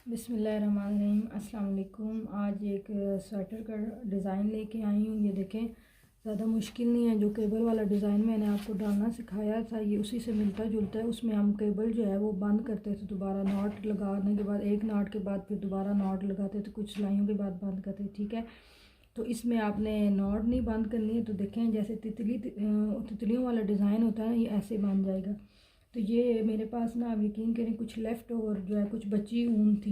बिस्मिल्लाहिर्रहमानिर्रहीम। अस्सलाम वालेकुम। आज एक स्वेटर का डिज़ाइन लेके आई हूँ। ये देखें, ज़्यादा मुश्किल नहीं है। जो केबल वाला डिज़ाइन मैंने आपको डालना सिखाया था ये उसी से मिलता जुलता है। उसमें हम केबल जो है वो बंद करते थे, दोबारा नॉट लगाने के बाद एक नॉट के बाद फिर दोबारा नॉट लगाते थे, कुछ सिलाइयों के बाद बंद करते थे। ठीक है, तो इसमें आपने नॉट नहीं बंद करनी है। तो देखें, जैसे तितलियों वाला डिज़ाइन होता है ना, ये ऐसे बन जाएगा। तो ये मेरे पास ना, आप यकीन करें, कुछ लेफ़्ट ओवर जो है कुछ बची ऊन थी।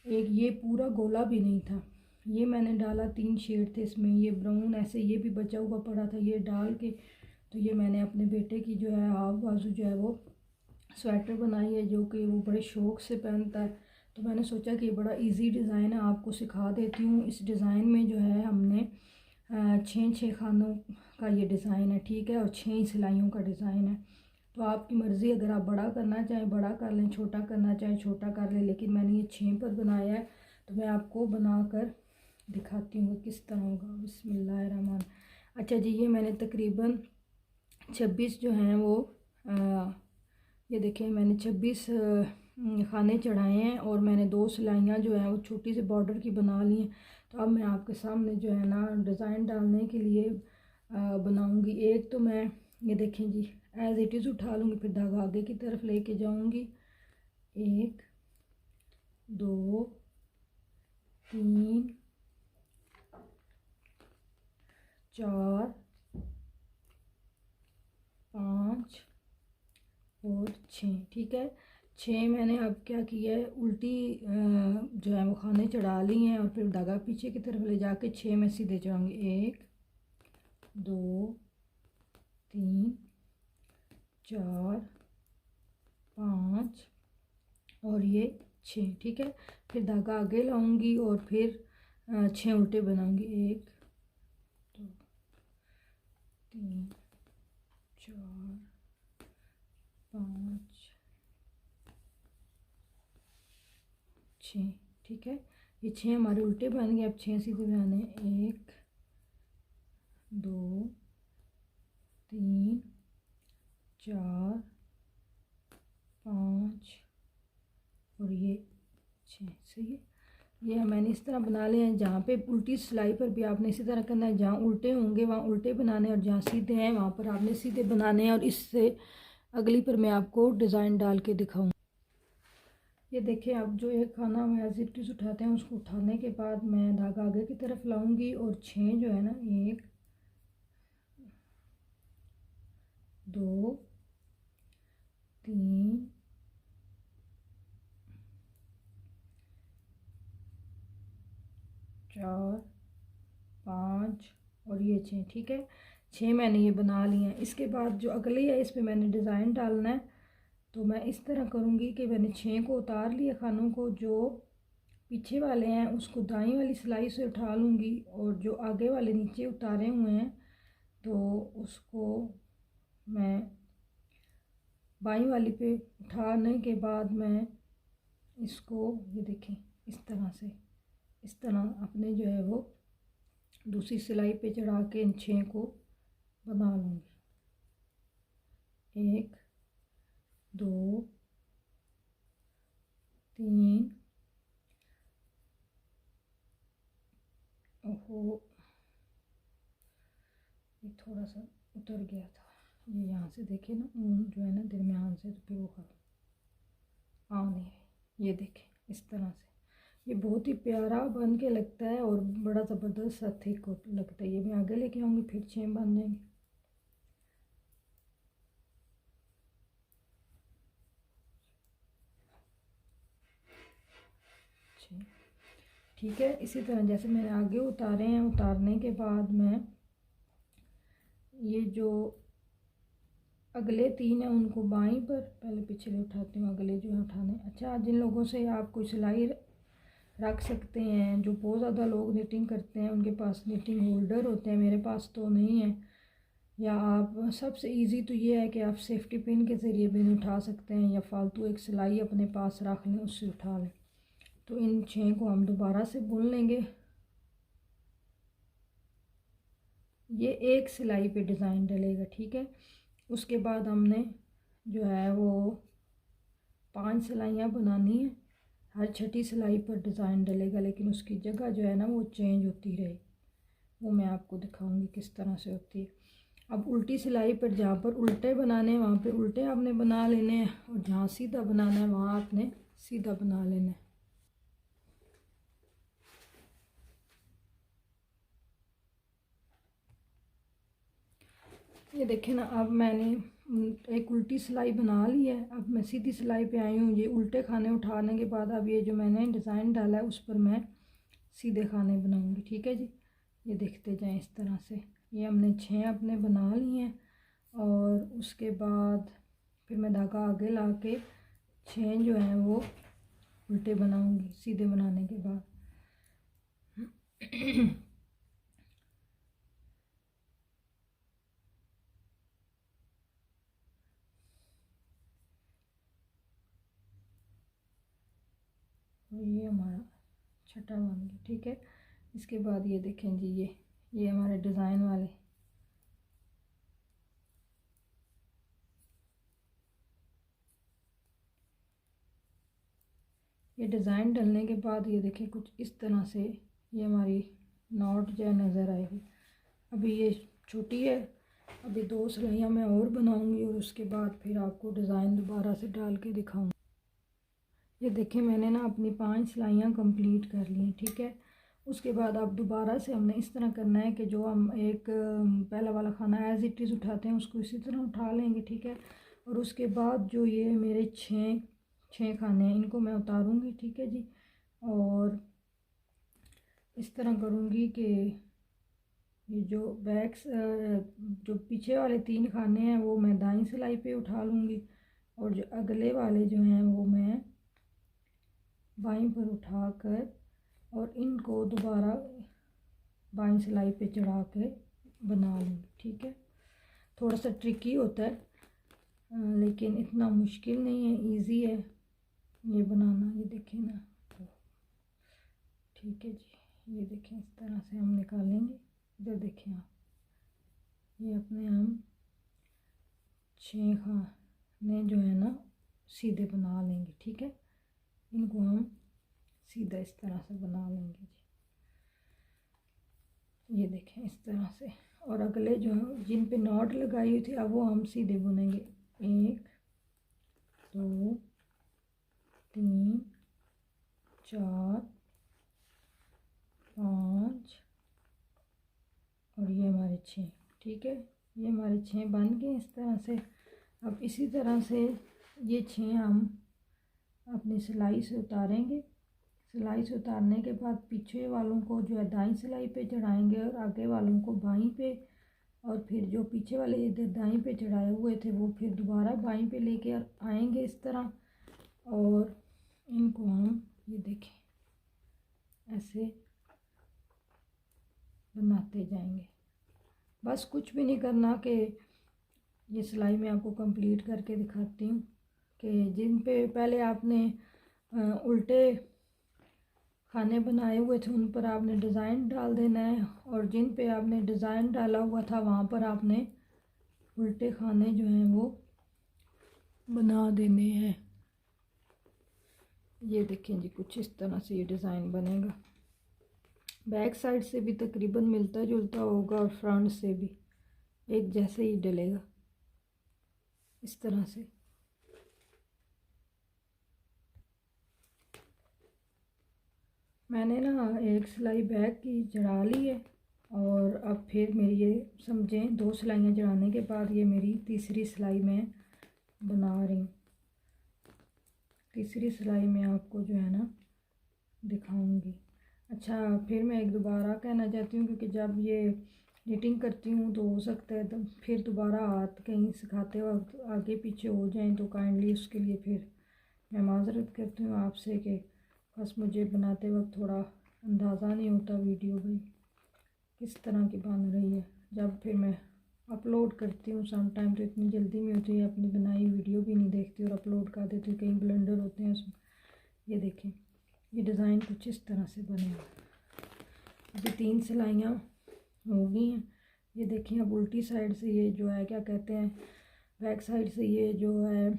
एक ये पूरा गोला भी नहीं था, ये मैंने डाला। 3 शेड थे इसमें, ये ब्राउन ऐसे ये भी बचा हुआ पड़ा था, ये डाल के तो ये मैंने अपने बेटे की जो है हाफ बाजू जो है वो स्वेटर बनाई है, जो कि वो बड़े शौक़ से पहनता है। तो मैंने सोचा कि बड़ा इजी डिज़ाइन है, आपको सिखा देती हूँ। इस डिज़ाइन में जो है हमने 6 खानों का ये डिज़ाइन है, ठीक है, और 6 ही सिलाइयों का डिज़ाइन है। तो आपकी मर्ज़ी, अगर आप बड़ा करना चाहें बड़ा कर लें, छोटा करना चाहें छोटा कर लें, लेकिन मैंने ये 6 पर बनाया है। तो मैं आपको बना कर दिखाती हूँ किस तरह होगा। बिस्मिल्लाहिर्रहमान। अच्छा जी, ये मैंने तकरीबन 26 जो हैं वो ये देखें, मैंने 26 खाने चढ़ाए हैं और मैंने 2 सिलाइयाँ जो हैं वो छोटी सी बॉर्डर की बना ली हैं। तो अब मैं आपके सामने जो है ना डिज़ाइन डालने के लिए बनाऊंगी। एक तो मैं ये देखें जी, एज़ इट इज़ उठा लूँगी, फिर धागा आगे की तरफ लेके जाऊँगी। 1 2 3 4 5 और 6। ठीक है, 6 मैंने अब क्या किया है, उल्टी जो है वो खाने चढ़ा ली हैं और फिर धागा पीछे की तरफ ले जाके 6 में सीधे चढ़ाऊँगी। 1 2 3 4 5 और ये 6। ठीक है, फिर धागा आगे लाऊंगी और फिर 6 उल्टे बनाऊंगी। 1 2 3 4 5 6। ठीक है, ये 6 हमारे उल्टे बन गए। अब 6 सीधे बनाने। 1 2 3 4 5 और ये 6। सही है, ये मैंने इस तरह बना लिए हैं। जहाँ पे उल्टी सिलाई पर भी आपने इसी तरह करना है, जहाँ उल्टे होंगे वहाँ उल्टे बनाने और जहाँ सीधे हैं वहाँ पर आपने सीधे बनाने हैं। और इससे अगली पर मैं आपको डिज़ाइन डाल के दिखाऊँ। ये देखिए, अब जो एक खाना हम एज इट इज़ उठाते हैं, उसको उठाने के बाद मैं धागा आगे की तरफ लाऊंगी और 6 जो है ना, 1 2 3 4 5 और ये 6। ठीक है, 6 मैंने ये बना लिए हैं। इसके बाद जो अगली है इस पर मैंने डिज़ाइन डालना है। तो मैं इस तरह करूँगी कि मैंने 6 को उतार लिया खानों को, जो पीछे वाले हैं उसको दाईं वाली सिलाई से उठा लूँगी और जो आगे वाले नीचे उतारे हुए हैं तो उसको मैं बाईं वाली पे उठाने के बाद मैं इसको ये देखें इस तरह से, इस तरह अपने जो है वो दूसरी सिलाई पे चढ़ा के इन 6 को बना लूँगी। 1 2 3 ओहो, ये थोड़ा सा उतर गया था। ये यहाँ से देखे ना, ऊन जो है ना दरमियान से, तो फिर वो आ नहीं रही। ये देखें इस तरह से, ये बहुत ही प्यारा बन के लगता है और बड़ा ज़बरदस्त सा थिक लगता है। ये मैं आगे लेके आऊँगी, फिर 6 बन जाएंगे। ठीक है, इसी तरह जैसे मैंने आगे उतारे हैं, उतारने के बाद मैं ये जो अगले 3 हैं उनको बाईं पर पहले पिछले उठाती हूँ, अगले जो है उठाने। अच्छा, जिन लोगों से आप कोई सिलाई रख सकते हैं, जो बहुत ज़्यादा लोग निटिंग करते हैं उनके पास निटिंग होल्डर होते हैं, मेरे पास तो नहीं है। या आप सबसे इजी तो ये है कि आप सेफ्टी पिन के ज़रिए भी उठा सकते हैं या फालतू एक सिलाई अपने पास रख लें, उससे उठा लें। तो इन 6 को हम दोबारा से बुन लेंगे। ये एक सिलाई पे डिज़ाइन डलेगा। ठीक है, उसके बाद हमने जो है वो 5 सिलाइयाँ बनानी है। हर छठी सिलाई पर डिज़ाइन डलेगा, लेकिन उसकी जगह जो है ना वो चेंज होती रहे। वो मैं आपको दिखाऊंगी किस तरह से होती है। अब उल्टी सिलाई पर जहाँ पर उल्टे बनाने हैं वहाँ पे उल्टे आपने बना लेने हैं, और जहाँ सीधा बनाना है वहाँ आपने सीधा बना लेना है। ये देखें ना, अब मैंने एक उल्टी सिलाई बना ली है। अब मैं सीधी सिलाई पे आई हूँ। ये उल्टे खाने उठाने के बाद अब ये जो मैंने डिज़ाइन डाला है उस पर मैं सीधे खाने बनाऊँगी। ठीक है जी, ये देखते जाएं इस तरह से। ये हमने 6 अपने बना लिए हैं, और उसके बाद फिर मैं धागा आगे ला के 6 जो हैं वो उल्टे बनाऊँगी सीधे बनाने के बाद। ये हमारा छठा बन गया। ठीक है, इसके बाद ये देखें जी, ये हमारे डिज़ाइन वाले ये डिज़ाइन डलने के बाद ये देखें कुछ इस तरह से ये हमारी नॉट जो है नज़र आएगी। अभी ये छोटी है, अभी 2 सिलाइयाँ मैं और बनाऊंगी, और उसके बाद फिर आपको डिज़ाइन दोबारा से डाल के दिखाऊंगी। ये देखें मैंने ना अपनी 5 सिलाइयाँ कंप्लीट कर ली। ठीक है, उसके बाद अब दोबारा से हमने इस तरह करना है कि जो हम एक पहला वाला खाना एज इट इज़ उठाते हैं उसको इसी तरह उठा लेंगे। ठीक है, और उसके बाद जो ये मेरे 6 खाने हैं इनको मैं उतारूँगी। ठीक है जी, और इस तरह करूँगी कि ये जो जो पीछे वाले 3 खाने हैं वो मैं दाईं सिलाई पे उठा लूँगी, और जो अगले वाले जो हैं वो मैं बाईं पर उठा कर और इनको दोबारा बाईं सिलाई पे चढ़ा के बना लूँगी। ठीक है, थोड़ा सा ट्रिकी होता है, लेकिन इतना मुश्किल नहीं है, इजी है ये बनाना। ये देखें ना, ठीक है जी, ये देखें इस तरह से हम निकालेंगे। इधर देखें आप, ये अपने हम 6 खाने जो है ना सीधे बना लेंगे। ठीक है, इनको हम सीधा इस तरह से बना लेंगे जी। ये देखें इस तरह से, और अगले जो जिन पे नॉट लगाई हुई थी अब वो हम सीधे बुनेंगे। 1 2 3 4 5 और ये हमारे 6। ठीक है, ये हमारे 6 बन गए इस तरह से। अब इसी तरह से ये 6 हम अपनी सिलाई से उतारेंगे। सिलाई से उतारने के बाद पीछे वालों को जो है दाईं सिलाई पे चढ़ाएंगे, और आगे वालों को बाईं पे, और फिर जो पीछे वाले इधर दाईं पे चढ़ाए हुए थे वो फिर दोबारा बाईं पे लेके आएंगे इस तरह, और इनको हम ये देखें ऐसे बनाते जाएंगे। बस कुछ भी नहीं करना कि ये सिलाई मैं आपको कंप्लीट करके दिखाती हूँ कि जिन पे पहले आपने उल्टे खाने बनाए हुए थे उन पर आपने डिज़ाइन डाल देना है, और जिन पे आपने डिज़ाइन डाला हुआ था वहाँ पर आपने उल्टे खाने जो हैं वो बना देने हैं। ये देखें जी, कुछ इस तरह से ये डिज़ाइन बनेगा। बैक साइड से भी तकरीबन मिलता जुलता होगा, और फ्रंट से भी एक जैसे ही डलेगा इस तरह से। मैंने ना एक सिलाई बैक की चढ़ा ली है, और अब फिर मेरी ये समझें 2 सिलाइयाँ चढ़ाने के बाद ये मेरी तीसरी सिलाई मैं बना रही हूँ। तीसरी सिलाई में आपको जो है ना दिखाऊंगी। अच्छा, फिर मैं एक दोबारा कहना चाहती हूँ, क्योंकि जब ये निटिंग करती हूँ तो हो सकता है तो फिर दोबारा हाथ कहीं सिखाते वक्त आगे पीछे हो जाएं, तो काइंडली उसके लिए फिर मैं माज़रत करती हूँ आपसे कि बस मुझे बनाते वक्त थोड़ा अंदाज़ा नहीं होता वीडियो भाई किस तरह की बन रही है। जब फिर मैं अपलोड करती हूँ सम टाइम तो इतनी जल्दी में होती है, अपनी बनाई वीडियो भी नहीं देखती और अपलोड कर देती हूँ, कहीं ब्लंडर होते हैं उसमें। ये देखें, ये डिज़ाइन कुछ इस तरह से बनेगा। अभी 3 सिलाइयाँ हो गई हैं। ये देखिए, अब उल्टी साइड से ये जो है क्या कहते हैं, बैक साइड से ये जो है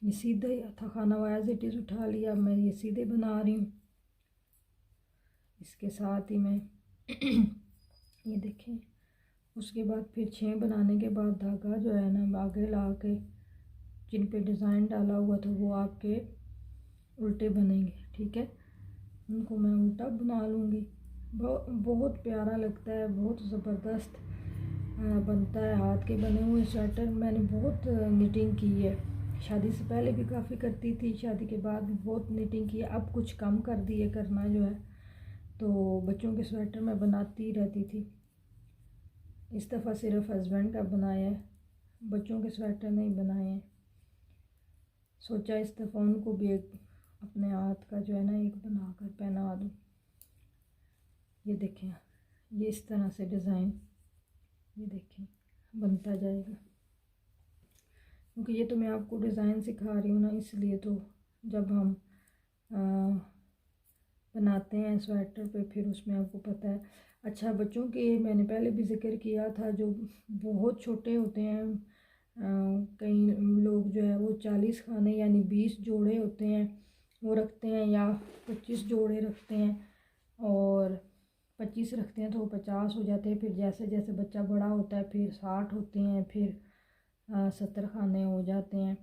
ये सीधे था खाना वाया इट उठा लिया, मैं ये सीधे बना रही हूँ। इसके साथ ही मैं ये देखें, उसके बाद फिर 6 बनाने के बाद धागा जो है ना आगे ला के जिन पे डिज़ाइन डाला हुआ था वो आपके उल्टे बनेंगे, ठीक है। उनको मैं उल्टा बना लूँगी। बहुत प्यारा लगता है, बहुत ज़बरदस्त बनता है हाथ के बने हुए स्वेटर। मैंने बहुत निटिंग की है, शादी से पहले भी काफ़ी करती थी, शादी के बाद भी बहुत निटिंग की है। अब कुछ कम कर दिए करना जो है, तो बच्चों के स्वेटर मैं बनाती ही रहती थी। इस दफ़ा सिर्फ हस्बैंड का बनाया है, बच्चों के स्वेटर नहीं बनाए हैं। सोचा इस दफ़ा उनको भी एक अपने हाथ का जो है ना एक बना कर पहना दूँ। ये देखें, ये इस तरह से डिज़ाइन ये देखें बनता जाएगा, क्योंकि ये तो मैं आपको डिज़ाइन सिखा रही हूँ ना, इसलिए तो जब हम बनाते हैं स्वेटर पे फिर उसमें आपको पता है। अच्छा, बच्चों के मैंने पहले भी जिक्र किया था, जो बहुत छोटे होते हैं, कई लोग जो है वो 40 खाने यानी 20 जोड़े होते हैं वो रखते हैं, या 25 जोड़े रखते हैं, और 25 रखते हैं तो वो 50 हो जाते हैं। फिर जैसे जैसे बच्चा बड़ा होता है फिर 60 होते हैं, फिर 70 खाने हो जाते हैं।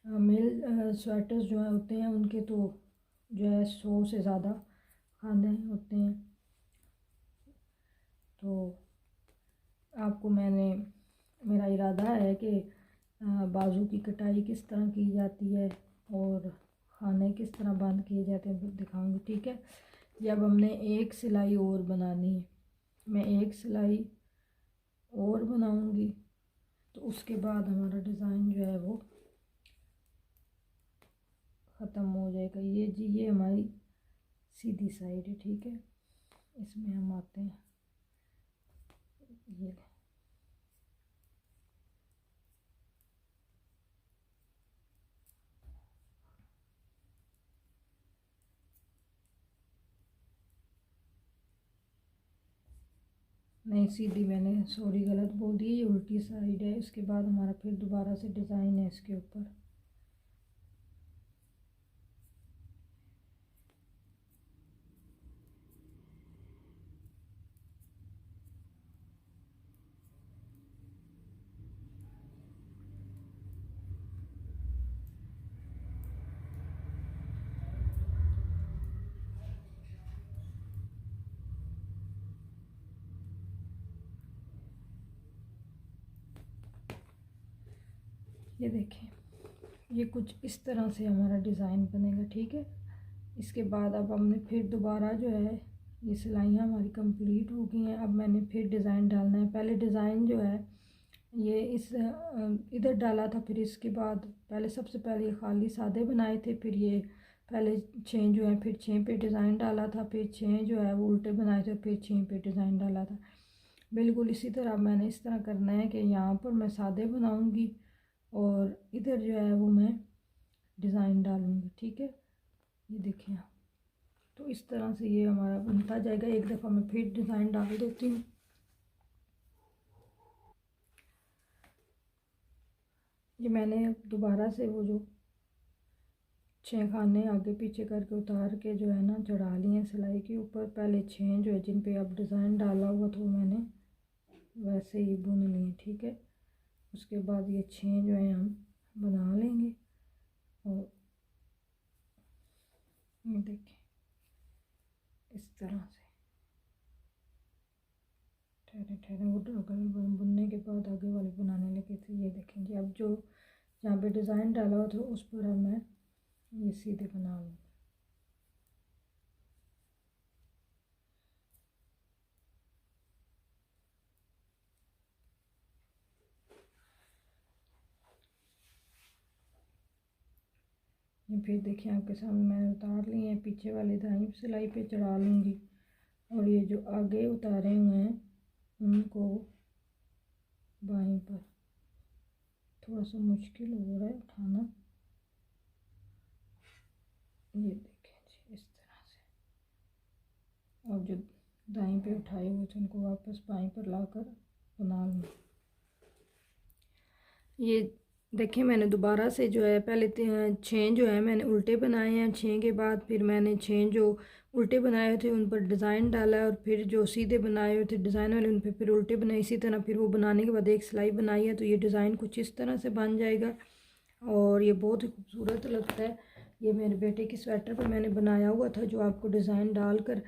मेल स्वेटर्स जो है होते हैं उनके तो जो है 100 से ज़्यादा खाने होते हैं। तो आपको मेरा इरादा है कि बाजू की कटाई किस तरह की जाती है और खाने किस तरह बंद किए जाते हैं दिखाऊंगी, ठीक है। जब हमने एक सिलाई और बनानी है, मैं एक सिलाई और बनाऊंगी, तो उसके बाद हमारा डिज़ाइन जो है वो ख़त्म हो जाएगा। ये जी ये हमारी सीधी साइड है, ठीक है। इसमें हम आते हैं, ये नहीं सीधी, मैंने सॉरी गलत बोल दी, ये उल्टी साइड है। इसके बाद हमारा फिर दोबारा से डिज़ाइन है इसके ऊपर। ये देखें, ये कुछ इस तरह से हमारा डिज़ाइन बनेगा, ठीक है। इसके बाद अब हमने फिर दोबारा जो है ये सिलाइयाँ हमारी कंप्लीट हो गई हैं। अब मैंने फिर डिज़ाइन डालना है। पहले डिज़ाइन जो है ये इस इधर डाला था, फिर इसके बाद पहले सबसे पहले ये खाली सादे बनाए थे, फिर ये पहले 6 जो है फिर 6 पे डिज़ाइन डाला था, फिर 6 जो है वो उल्टे बनाए थे, फिर 6 पे डिज़ाइन डाला था। बिल्कुल इसी तरह मैंने इस तरह करना है कि यहाँ पर मैं सादे बनाऊँगी और इधर जो है वो मैं डिज़ाइन डालूँगी, ठीक है। ये देखिए आप, तो इस तरह से ये हमारा बनता जाएगा। एक दफ़ा मैं फिर डिज़ाइन डाल देती हूँ। ये मैंने दोबारा से वो जो 6 खाने आगे पीछे करके उतार के जो है ना चढ़ा लिए हैं सिलाई के ऊपर। पहले 6 जो है जिन पे अब डिज़ाइन डाला हुआ था वो मैंने वैसे ही बुन लिए, ठीक है। उसके बाद ये 6 जो है हम बना लेंगे, और ये देखिए इस तरह से ठहरे ठहरे वो अगल बुनने के बाद आगे वाले बनाने लगे थे। ये देखेंगे अब जो जहाँ पे डिज़ाइन डाला हुआ था उस पर अब मैं ये सीधे बना लूँगी। ये फिर देखिए आपके सामने मैंने उतार लिए हैं, पीछे वाली दाईं सिलाई पे चढ़ा लूँगी, और ये जो आगे उतारे हुए हैं उनको बाईं पर। थोड़ा सा मुश्किल हो रहा है उठाना, ये देखें जी इस तरह से। और जो दाईं पे उठाए हुए थे उनको वापस बाईं पर लाकर बना लूँ। ये देखिए मैंने दोबारा से जो है पहले 6 जो है मैंने उल्टे बनाए हैं। 6 के बाद फिर मैंने 6 जो उल्टे बनाए थे उन पर डिज़ाइन डाला और फिर जो सीधे बनाए हुए थे डिज़ाइन वाले उन पर फिर उल्टे बनाए। इसी तरह फिर वो बनाने के बाद एक सिलाई बनाई है, तो ये डिज़ाइन कुछ इस तरह से बन जाएगा और ये बहुत ही खूबसूरत लगता है। ये मेरे बेटे की स्वेटर पर मैंने बनाया हुआ था जो आपको डिज़ाइन डालकर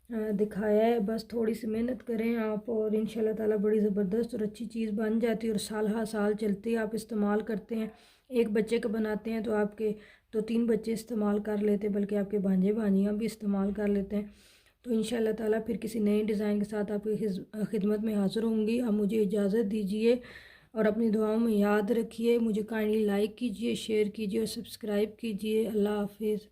दिखाया है। बस थोड़ी सी मेहनत करें आप और इंशाल्लाह ताला बड़ी ज़बरदस्त और अच्छी चीज़ बन जाती है और साल हर साल चलती है। आप इस्तेमाल करते हैं, एक बच्चे का बनाते हैं तो आपके 2-3 बच्चे इस्तेमाल कर लेते हैं, बल्कि आपके भांजे भांजियाँ भी इस्तेमाल कर लेते हैं। तो इंशाल्लाह ताला फिर किसी नए डिज़ाइन के साथ आपकी खिदमत में हाज़िर होंगी। अब मुझे इजाज़त दीजिए और अपनी दुआओं में याद रखिए। मुझे काइंडली लाइक कीजिए, शेयर कीजिए और सब्सक्राइब कीजिए। अल्लाह हाफिज़।